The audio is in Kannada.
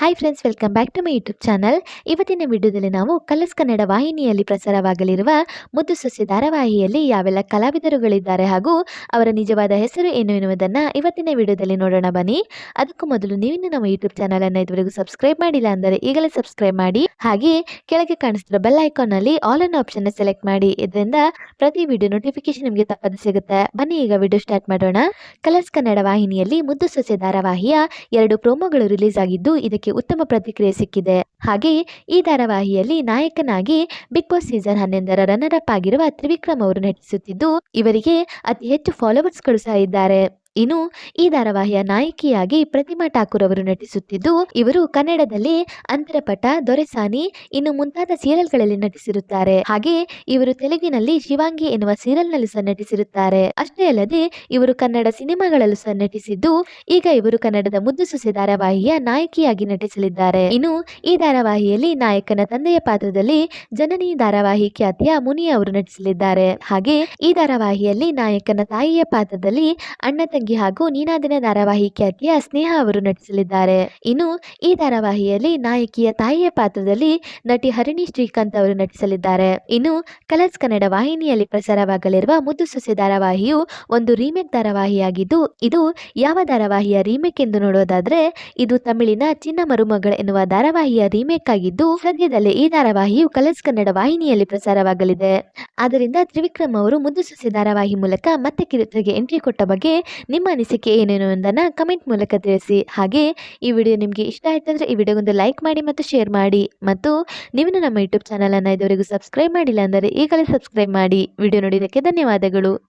Hi friends, welcome back to my YouTube channel. ಇವತ್ತಿನ ವಿಡಿಯೋದಲ್ಲಿ ನಾವು ಕಲರ್ಸ್ ಕನ್ನಡ ವಾಹಿನಿಯಲ್ಲಿ ಪ್ರಸಾರವಾಗಲಿರುವ ಮುದ್ದು ಸೊಸೆ ಧಾರಾವಾಹಿಯಲ್ಲಿ ಯಾವೆಲ್ಲ ಕಲಾವಿದರುಗಳಿದ್ದಾರೆ ಹಾಗೂ ಅವರ ನಿಜವಾದ ಹೆಸರು ಏನು ಎನ್ನುವುದನ್ನು ಇವತ್ತಿನ ವಿಡಿಯೋದಲ್ಲಿ ನೋಡೋಣ ಬನ್ನಿ. ಅದಕ್ಕೂ ಮೊದಲು ನೀವಿನ್ನು ನಮ್ಮ ಯೂಟ್ಯೂಬ್ ಚಾನಲ್ ಅನ್ನು ಇದುವರೆಗೂ ಸಬ್ಸ್ಕ್ರೈಬ್ ಮಾಡಿಲ್ಲ ಅಂದರೆ ಈಗಲೇ ಸಬ್ಸ್ಕ್ರೈಬ್ ಮಾಡಿ. ಹಾಗೆ ಕೆಳಗೆ ಕಾಣಿಸ್ತಿರೋ ಬೆಲ್ ಐಕಾನ್ ನಲ್ಲಿ ಆಲ್ ಅನ್ನು ಆಪ್ಷನ್ ಸೆಲೆಕ್ಟ್ ಮಾಡಿ. ಇದರಿಂದ ಪ್ರತಿ ವಿಡಿಯೋ ನೋಟಿಫಿಕೇಶನ್ ನಿಮಗೆ ತಪ್ಪದೆ ಸಿಗುತ್ತೆ. ಬನ್ನಿ ಈಗ ವಿಡಿಯೋ ಸ್ಟಾರ್ಟ್ ಮಾಡೋಣ. ಕಲರ್ಸ್ ಕನ್ನಡ ವಾಹಿನಿಯಲ್ಲಿ ಮುದ್ದು ಸೊಸೆ ಧಾರಾವಾಹಿಯ 2 ಪ್ರೋಮೋಗಳು ರಿಲೀಸ್ ಆಗಿದ್ದು ಇದಕ್ಕೆ ಉತ್ತಮ ಪ್ರತಿಕ್ರಿಯೆ ಸಿಕ್ಕಿದೆ. ಹಾಗೆ ಈ ಧಾರಾವಾಹಿಯಲ್ಲಿ ನಾಯಕನಾಗಿ ಬಿಗ್ ಬಾಸ್ ಸೀಸನ್ 11ರ ರನ್ನರ್ ಅಪ್ ಆಗಿರುವ ತ್ರಿವಿಕ್ರಮ್ ಅವರು ನಟಿಸುತ್ತಿದ್ದು ಇವರಿಗೆ ಅತಿ ಹೆಚ್ಚು ಫಾಲೋವರ್ಸ್ಗಳು ಸಹ ಇದ್ದಾರೆ. ಇನ್ನು ಈ ಧಾರಾವಾಹಿಯ ನಾಯಕಿಯಾಗಿ ಪ್ರತಿಮಾ ಠಾಕೂರ್ ಅವರು ನಟಿಸುತ್ತಿದ್ದು ಇವರು ಕನ್ನಡದಲ್ಲಿ ಅಂತರಪಟ, ದೊರೆಸಾನಿ ಇನ್ನು ಮುಂತಾದ ಸೀರಿಯಲ್ಗಳಲ್ಲಿ ನಟಿಸಿರುತ್ತಾರೆ. ಹಾಗೆ ಇವರು ತೆಲುಗಿನಲ್ಲಿ ಶಿವಾಂಗಿ ಎನ್ನುವ ಸೀರಿಯಲ್ನಲ್ಲಿ ಸಹ ನಟಿಸಿರುತ್ತಾರೆ. ಅಷ್ಟೇ ಅಲ್ಲದೆ ಇವರು ಕನ್ನಡ ಸಿನಿಮಾಗಳಲ್ಲೂ ಸಹ ನಟಿಸಿದ್ದು ಈಗ ಇವರು ಕನ್ನಡದ ಮುದ್ದು ಸೊಸೆ ಧಾರಾವಾಹಿಯ ನಾಯಕಿಯಾಗಿ ನಟಿಸಲಿದ್ದಾರೆ. ಇನ್ನು ಈ ಧಾರಾವಾಹಿಯಲ್ಲಿ ನಾಯಕನ ತಂದೆಯ ಪಾತ್ರದಲ್ಲಿ ಜನನಿ ಧಾರಾವಾಹಿ ಖ್ಯಾತಿಯ ಮುನಿಯಾ ಅವರು ನಟಿಸಲಿದ್ದಾರೆ. ಹಾಗೆ ಈ ಧಾರಾವಾಹಿಯಲ್ಲಿ ನಾಯಕನ ತಾಯಿಯ ಪಾತ್ರದಲ್ಲಿ ಅಣ್ಣ ತಂಗಿ ಹಾಗೂ ನೀನಾದಿನ ಧಾರಾವಾಹಿ ಖ್ಯಾತಿಯ ಸ್ನೇಹ ಅವರು ನಟಿಸಲಿದ್ದಾರೆ. ಇನ್ನು ಈ ಧಾರಾವಾಹಿಯಲ್ಲಿ ನಾಯಕಿಯ ತಾಯಿಯ ಪಾತ್ರದಲ್ಲಿ ನಟಿ ಹರಿಣಿ ಶ್ರೀಕಾಂತ್ ಅವರು ನಟಿಸಲಿದ್ದಾರೆ. ಇನ್ನು ಕಲರ್ಸ್ ಕನ್ನಡ ವಾಹಿನಿಯಲ್ಲಿ ಪ್ರಸಾರವಾಗಲಿರುವ ಮುದ್ದು ಸೊಸೆ ಧಾರಾವಾಹಿಯು ಒಂದು ರೀಮೇಕ್ ಧಾರಾವಾಹಿಯಾಗಿದ್ದು ಇದು ಯಾವ ಧಾರಾವಾಹಿಯ ರೀಮೇಕ್ ಎಂದು ನೋಡೋದಾದ್ರೆ ಇದು ತಮಿಳಿನ ಚಿನ್ನ ಮರುಮಗಳ ಎನ್ನುವ ಧಾರಾವಾಹಿಯ ರೀಮೇಕ್ ಆಗಿದ್ದು ಸದ್ಯದಲ್ಲೇ ಈ ಧಾರಾವಾಹಿಯು ಕಲರ್ಸ್ ಕನ್ನಡ ವಾಹಿನಿಯಲ್ಲಿ ಪ್ರಸಾರವಾಗಲಿದೆ. ಆದ್ದರಿಂದ ತ್ರಿವಿಕ್ರಮ್ ಅವರು ಮುದ್ದು ಸೊಸೆ ಧಾರಾವಾಹಿ ಮೂಲಕ ಮತ್ತೆ ಕಿರುತೆರೆಗೆ ಎಂಟ್ರಿ ಕೊಟ್ಟ ಬಗ್ಗೆ ನಿಮ್ಮ ಅನಿಸಿಕೆ ಏನೇನು ಎಂದನ್ನು ಕಮೆಂಟ್ ಮೂಲಕ ತಿಳಿಸಿ. ಹಾಗೆ ಈ ವಿಡಿಯೋ ನಿಮಗೆ ಇಷ್ಟ ಆಯ್ತಂದ್ರೆ ಈ ವಿಡಿಯೋಗೊಂದು ಲೈಕ್ ಮಾಡಿ ಮತ್ತು ಶೇರ್ ಮಾಡಿ. ಮತ್ತು ನೀವು ನಮ್ಮ ಯೂಟ್ಯೂಬ್ ಚಾನಲ್ ಅನ್ನು ಇದುವರೆಗೂ ಸಬ್ಸ್ಕ್ರೈಬ್ ಮಾಡಿಲ್ಲ ಅಂದರೆ ಈಗಲೇ ಸಬ್ಸ್ಕ್ರೈಬ್ ಮಾಡಿ. ವಿಡಿಯೋ ನೋಡಿದ್ದಕ್ಕೆ ಧನ್ಯವಾದಗಳು.